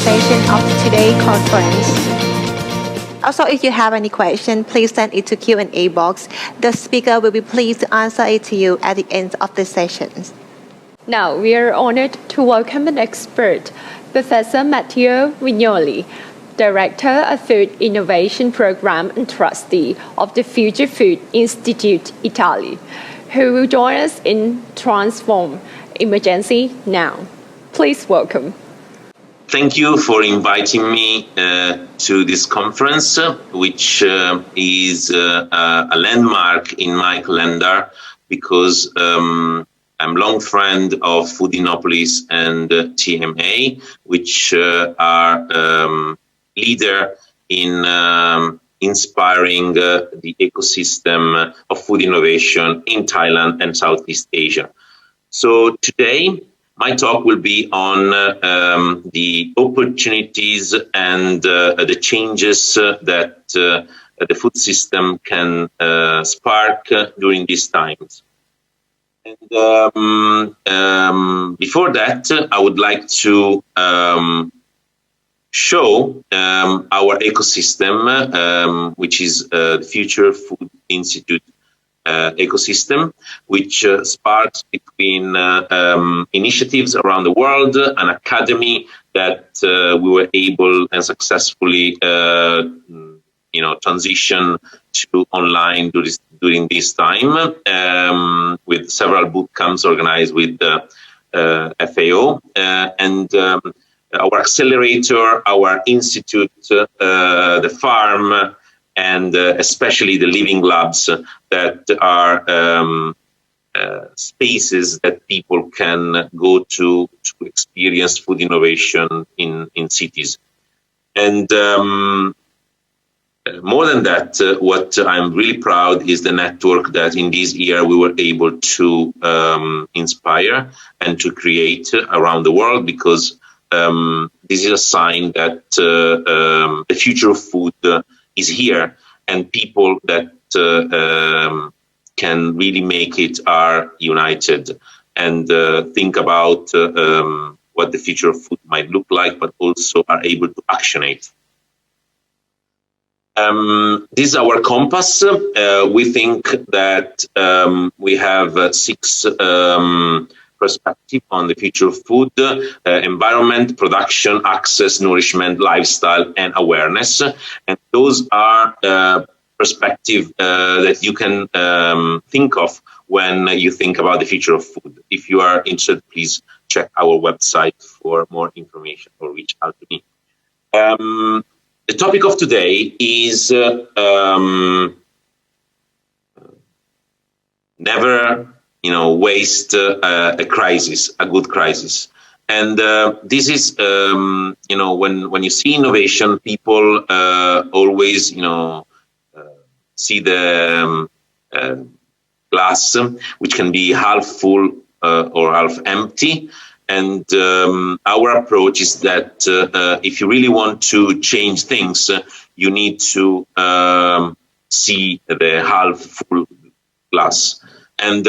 session of today's conference. Also, if you have any question, please send it to Q&A box. The speaker will be pleased to answer it to you at the end of the session. Now, we are honored to welcome an expert, Professor Mateo Vignoli, Director of Food Innovation Program and Trustee of the Future Food Institute, Italy, who will join us in Transform Emergency Now. Please welcome. Thank you for inviting me to this conference, which is a landmark in my calendar because I'm a long friend of Food Innopolis and TMA, which are leader in inspiring the ecosystem of food innovation in Thailand and Southeast Asia. So today, my talk will be on the opportunities and the changes that the food system can spark during these times. And before that, I would like to show our ecosystem, which is the Future Food Institute ecosystem, which sparks between initiatives around the world, an academy that we were able and successfully transition to online during this time, with several boot camps organized with FAO and our accelerator, our institute, the farm, and especially the living labs that are spaces that people can go to experience food innovation in cities. And more than that, what I'm really proud is the network that in this year we were able to inspire and to create around the world, because this is a sign that the future of food is here, and people that can really make it are united and think about what the future of food might look like, but also are able to action it. This is our compass. We think that we have 6 perspectives on the future of food: environment, production, access, nourishment, lifestyle, and awareness. And those are perspectives that you can think of when you think about the future of food. If you are interested, please check our website for more information or reach out to me. The topic of today is never waste a crisis, a good crisis. And this is, when you see innovation, people always, see the glass, which can be half full or half empty. And our approach is that if you really want to change things, you need to see the half full glass. And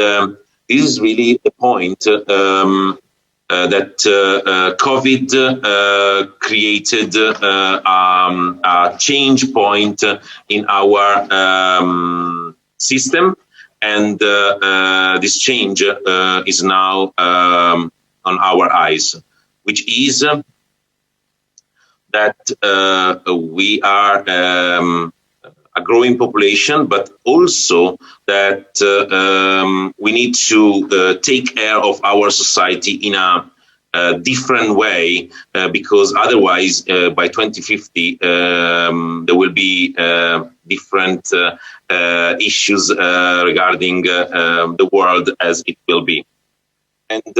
this is really the point that COVID created a change point in our system. And this change is now on our eyes, which is that we are a growing population, but also that we need to take care of our society in a different way, because otherwise by 2050 there will be different issues regarding the world as it will be. And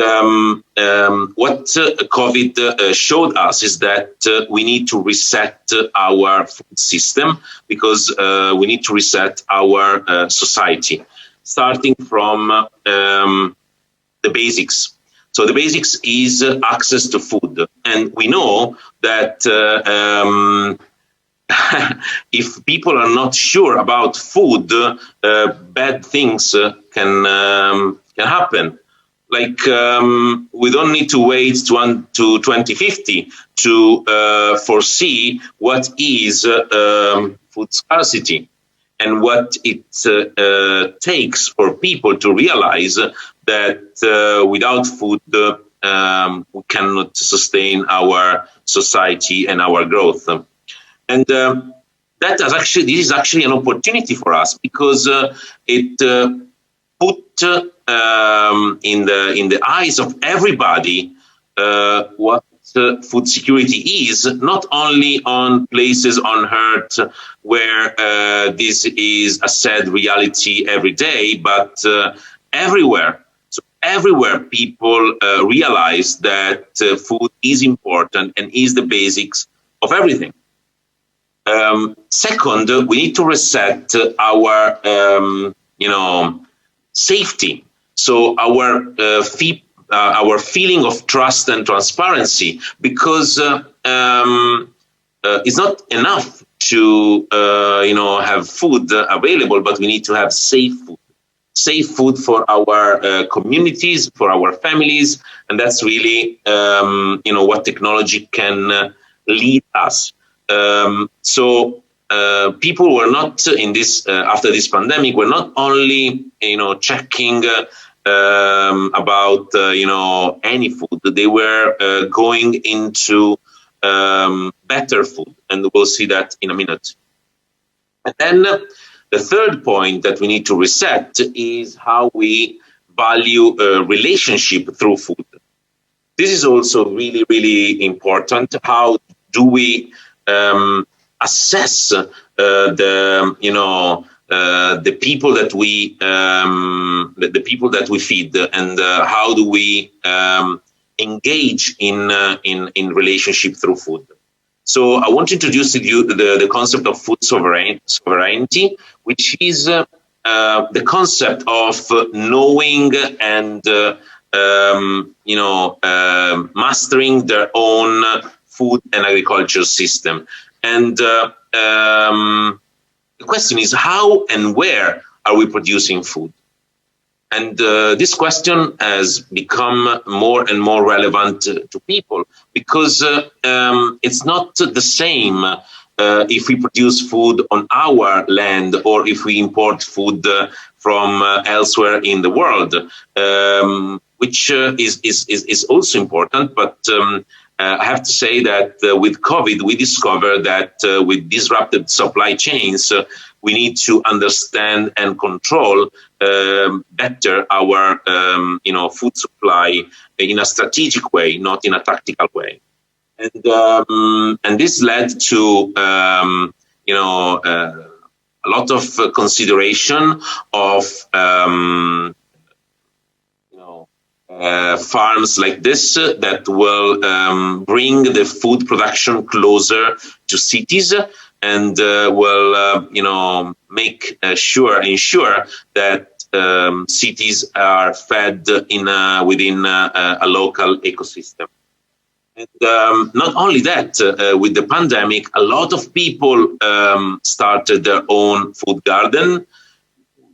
what COVID showed us is that we need to reset our food system, because we need to reset our society, starting from the basics. So the basics is access to food. And we know that if people are not sure about food, bad things can happen. we don't need to wait to 2050 to foresee what is food scarcity and what it takes for people to realize that without food we cannot sustain our society and our growth. And this is actually an opportunity for us, because it put in the eyes of everybody what food security is, not only on places on Earth where this is a sad reality every day, but everywhere. So everywhere people realize that food is important and is the basics of everything. Second, we need to reset our, safety. So our feeling of trust and transparency, because it's not enough to have food available, but we need to have safe food for our communities, for our families, and that's really what technology can lead us. So people were not in this after this pandemic. We're not only checking about any food. They were going into better food, and we'll see that in a minute. And then the third point that we need to reset is how we value relationship through food. This is also really, really important. How do we assess the people that we feed, and how do we engage in relationship through food? So I want to introduce to you the concept of food sovereignty, which is the concept of knowing and mastering their own food and agriculture system. And the question is, how and where are we producing food? And this question has become more and more relevant to people, because it's not the same if we produce food on our land or if we import food from elsewhere in the world, which is also important. But I have to say that with COVID, we discovered that with disrupted supply chains, we need to understand and control better our food supply in a strategic way, not in a tactical way. And this led to a lot of consideration of farms like this that will bring the food production closer to cities, and will ensure that cities are fed within a local ecosystem. And not only that, with the pandemic, a lot of people started their own food garden,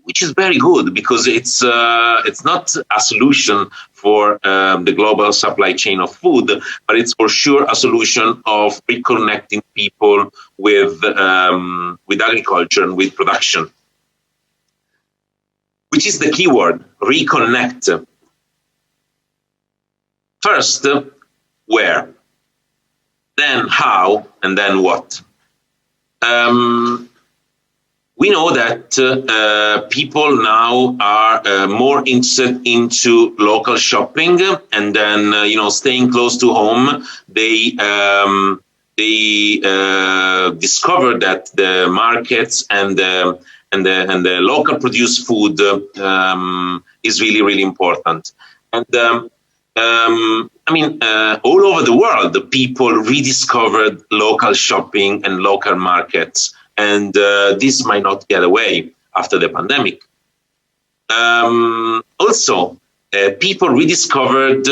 which is very good, because it's not a solution for the global supply chain of food, but it's for sure a solution of reconnecting people with agriculture and with production, which is the key word: reconnect. First, where, then how, and then what. We know that people now are more interested into local shopping, and then staying close to home. They discover that the markets and the local produced food is really, really important. And all over the world, the people rediscovered local shopping and local markets. And this might not get away after the pandemic. Also, people rediscovered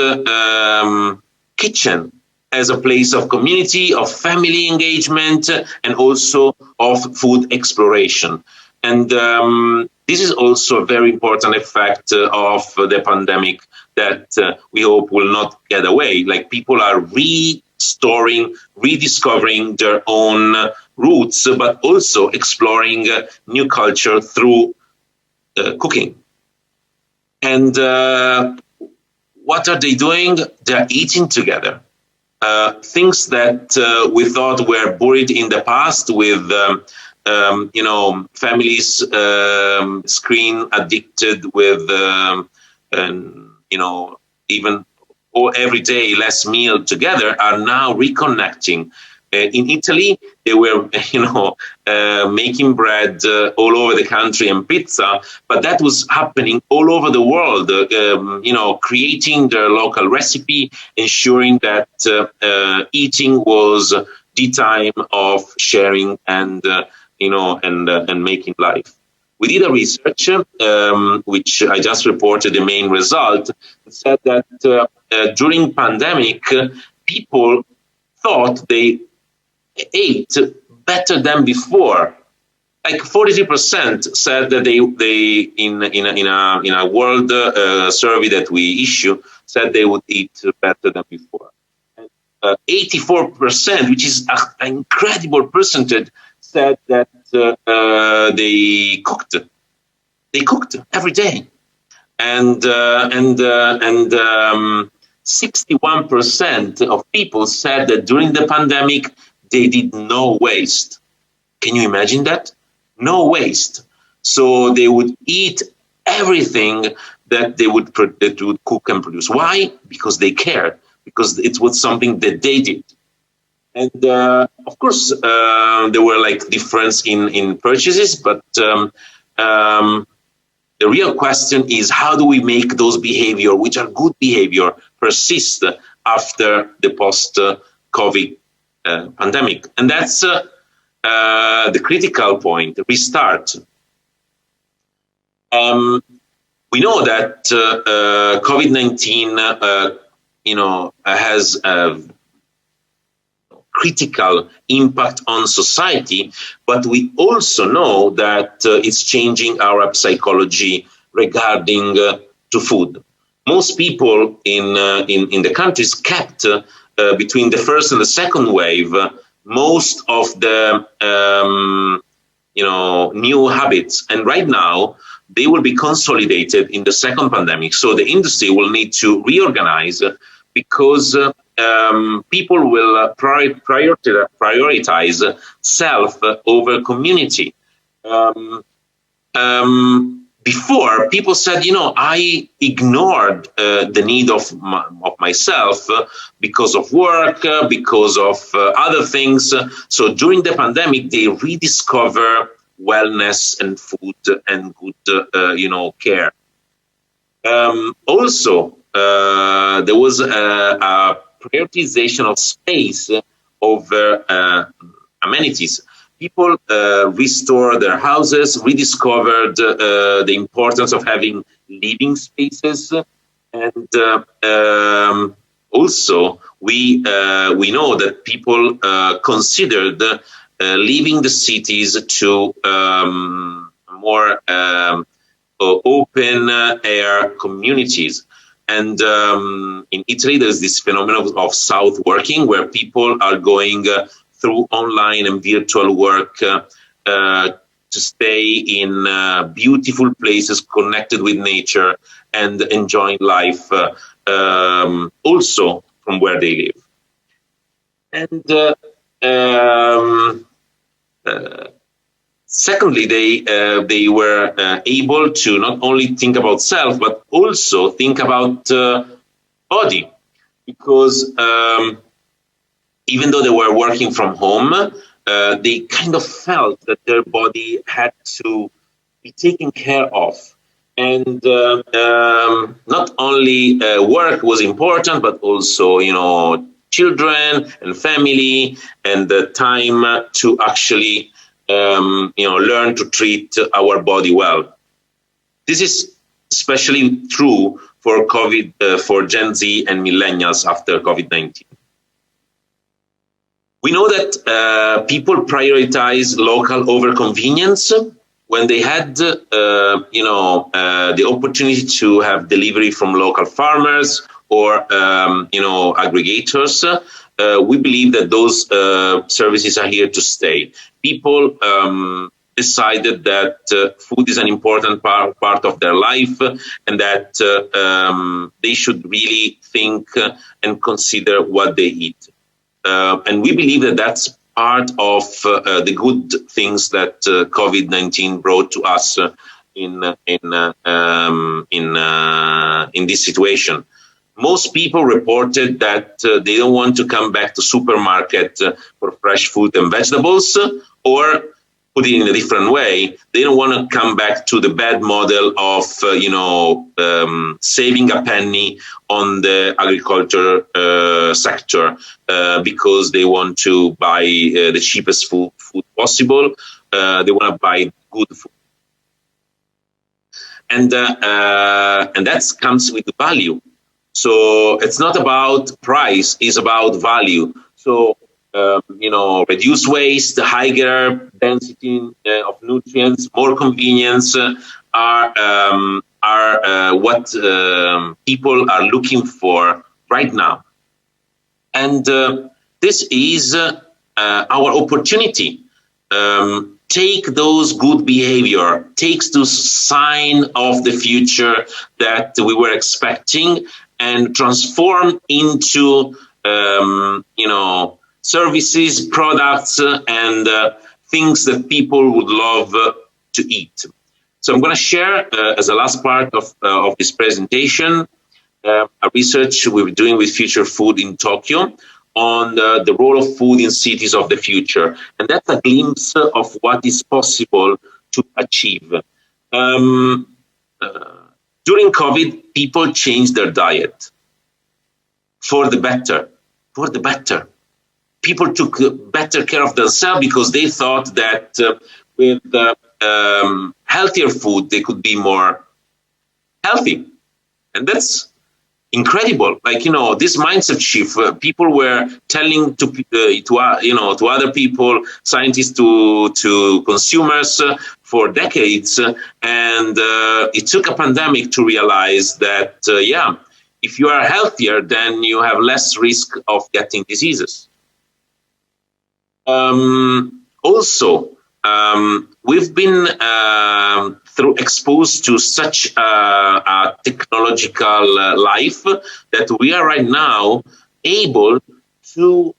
kitchen as a place of community, of family engagement, and also of food exploration. And this is also a very important effect of the pandemic, that we hope will not get away. Like people are rediscovering their own roots, but also exploring new culture through cooking. And what are they doing? They're eating together. Things that we thought were buried in the past with, families screen addicted with, even every day less meal together are now reconnecting. In Italy, they were, making bread all over the country and pizza, but that was happening all over the world, creating their local recipe, ensuring that eating was the time of sharing and making life. We did a research, which I just reported the main result, that said that during pandemic, people thought they ate better than before. Like 43% said that they in a world survey that we issue said they would eat better than before. And 84%, which is an incredible percentage, said that they cooked. They cooked every day, and 61% of people said that during the pandemic they did no waste. Can you imagine that? No waste. So they would eat everything that they would cook and produce. Why? Because they cared. Because it was something that they did. And of course, there were difference in purchases, but the real question is how do we make those behavior, which are good behavior, persist after the post-COVID pandemic? And that's the critical point, restart. We know that COVID-19, has a critical impact on society, but we also know that it's changing our psychology regarding to food. Most people in the countries kept between the first and the second wave most of the new habits, and right now they will be consolidated in the second pandemic. So the industry will need to reorganize because people will prioritize self over community. Before, people said, I ignored the need of myself because of work, because of other things. So during the pandemic, they rediscover wellness and food and good, care. Also, there was a prioritization of space over amenities. People restored their houses, rediscovered the importance of having living spaces, and also we know that people considered leaving the cities to more open air communities. And in Italy, there's this phenomenon of south working, where people are going through online and virtual work to stay in beautiful places connected with nature and enjoying life also from where they live. And secondly, they were able to not only think about self, but also think about body, because even though they were working from home, they kind of felt that their body had to be taken care of. And not only work was important, but also, children and family, and the time to actually, learn to treat our body well. This is especially true for for Gen Z and millennials after COVID-19. We know that people prioritize local over convenience. when they had, the opportunity to have delivery from local farmers or, aggregators, we believe that those services are here to stay. People decided that food is an important part of their life, and that they should really think and consider what they eat. And we believe that that's part of the good things that COVID-19 brought to us in this situation. Most people reported that they don't want to come back to supermarket for fresh fruit and vegetables, or put it in a different way, they don't want to come back to the bad model of, saving a penny on the agriculture sector because they want to buy the cheapest food possible. They want to buy good food. And that comes with value. So it's not about price, it's about value. So, reduce waste, higher density of nutrients, more convenience are what people are looking for right now. And this is our opportunity. Take those good behavior, take those sign of the future that we were expecting, and transform into, services, products, and things that people would love to eat. So I'm going to share, as a last part of this presentation, a research we're doing with Future Food in Tokyo on the role of food in cities of the future. And that's a glimpse of what is possible to achieve. During COVID, people changed their diet for the better, People took better care of themselves because they thought that with healthier food, they could be more healthy. And that's incredible. This mindset shift, people were telling to other people, scientists to consumers for decades. And it took a pandemic to realize that, if you are healthier, then you have less risk of getting diseases. We've been exposed to such a technological life that we are right now able to,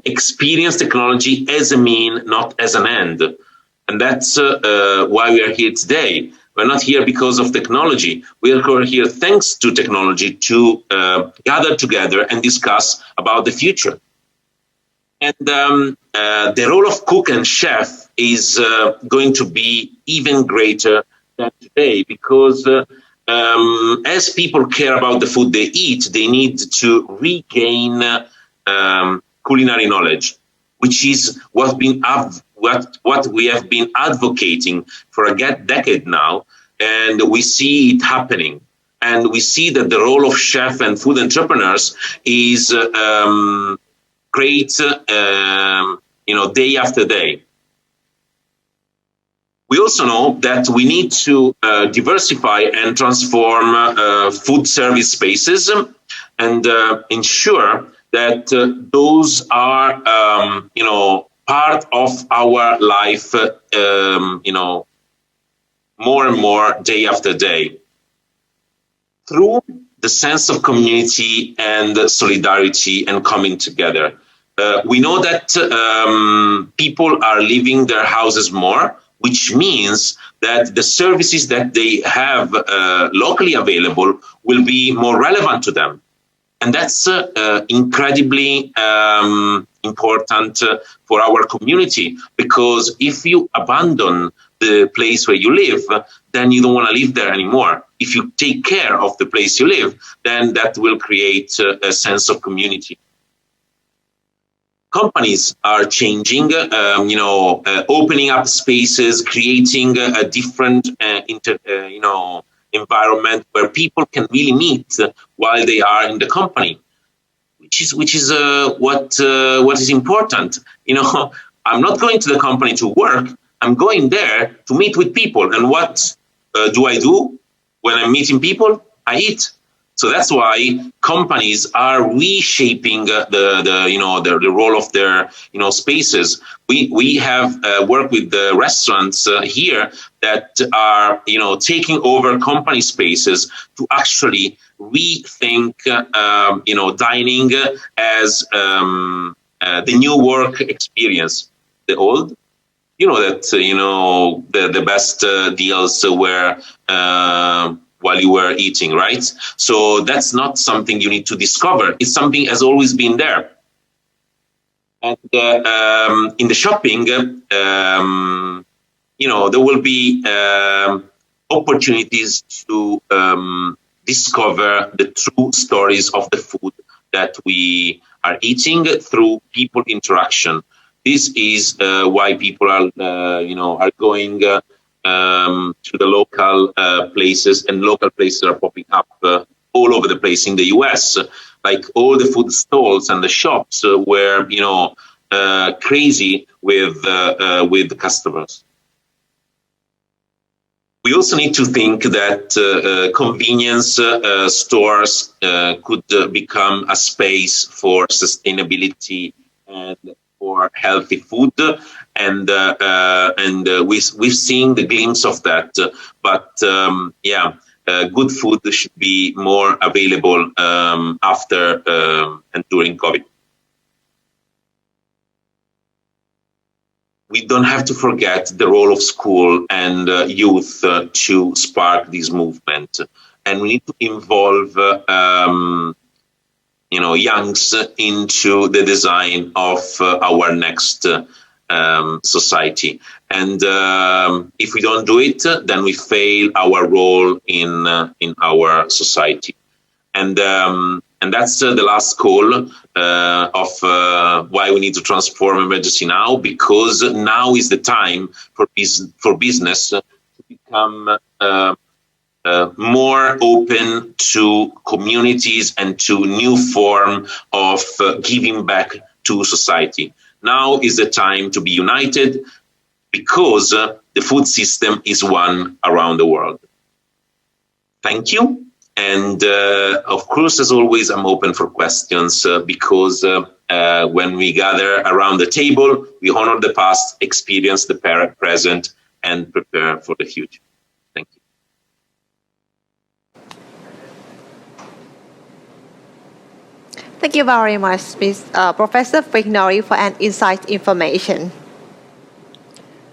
experience technology as a mean, not as an end. And that's why we are here today. We're not here because of technology. We are here thanks to technology to gather together and discuss about the future. And the role of cook and chef is going to be even greater than today because as people care about the food they eat, they need to regain culinary knowledge, which is what we have been advocating for a decade now, and we see it happening. And we see that the role of chef and food entrepreneurs is great, day after day. We also know that we need to diversify and transform food service spaces and ensure that those are, part of our life, more and more day after day. Through the sense of community and solidarity and coming together. We know that people are leaving their houses more, which means that the services that they have locally available will be more relevant to them. And that's incredibly important for our community, because if you abandon the place where you live, then you don't want to live there anymore. If you take care of the place you live, then that will create a sense of community. Companies are changing, opening up spaces, creating a different, environment where people can really meet while they are in the company, which is what is important. I'm not going to the company to work. I'm going there to meet with people. And what do I do when I'm meeting people? I eat. So that's why companies are reshaping the role of their spaces. We have worked with the restaurants here that are taking over company spaces to actually rethink dining as the new work experience. The old, the best deals were while you were eating, right? So that's not something you need to discover. It's something has always been there. And in the shopping, there will be opportunities to discover the true stories of the food that we are eating through people interaction. This is why people are going to the local places, and local places are popping up all over the place in the US. Like all the food stalls and the shops were, crazy with the customers. We also need to think that convenience stores could become a space for sustainability and for healthy food, and we've seen the glimpse of that. But good food should be more available after and during COVID. We don't have to forget the role of school and youth to spark this movement, and we need to involve youngs into the design of our next society. And if we don't do it, then we fail our role in our society. And that's the last call of why we need to transform emergency now, because now is the time for business to become more open to communities and to new form of giving back to society. Now is the time to be united, because the food system is one around the world. Thank you. And of course, as always, I'm open for questions because when we gather around the table, we honor the past, experience the present, and prepare for the future. Thank you. Thank you very much, Professor Vignoli, for an insight information.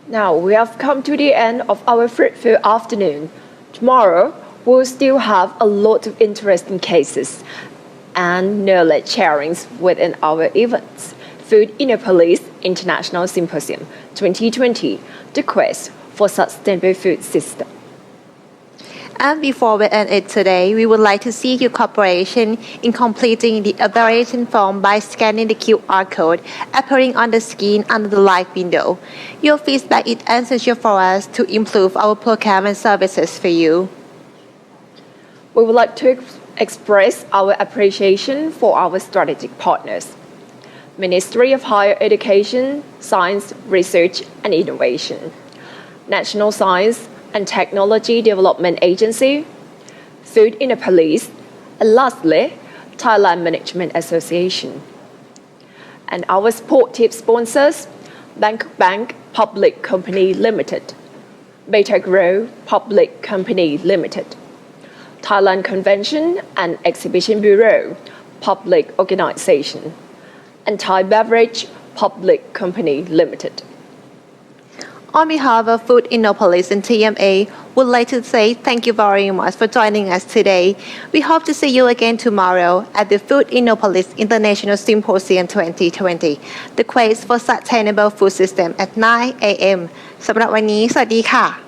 Now we have come to the end of our fruitful afternoon. Tomorrow, we'll still have a lot of interesting cases and knowledge sharings within our events. Food Innopolis International Symposium 2020, the quest for sustainable food system. And before we end it today, we would like to seek your cooperation in completing the evaluation form by scanning the QR code appearing on the screen under the live window. Your feedback is essential for us to improve our program and services for you. We would like to express our appreciation for our strategic partners: Ministry of Higher Education, Science, Research and Innovation, National Science and Technology Development Agency, Food Innopolis, and lastly, Thailand Management Association. And our sportive sponsors: Bangkok Bank Public Company Limited, Beta Grow Public Company Limited, Thailand Convention and Exhibition Bureau Public Organization, and Thai Beverage Public Company Limited. On behalf of Food Innopolis and TMA, would like to say thank you very much for joining us today. We hope to see you again tomorrow at the Food Innopolis International Symposium 2020, the quest for sustainable food system at 9 a.m. สำหรับวันนี้สวัสดีค่ะ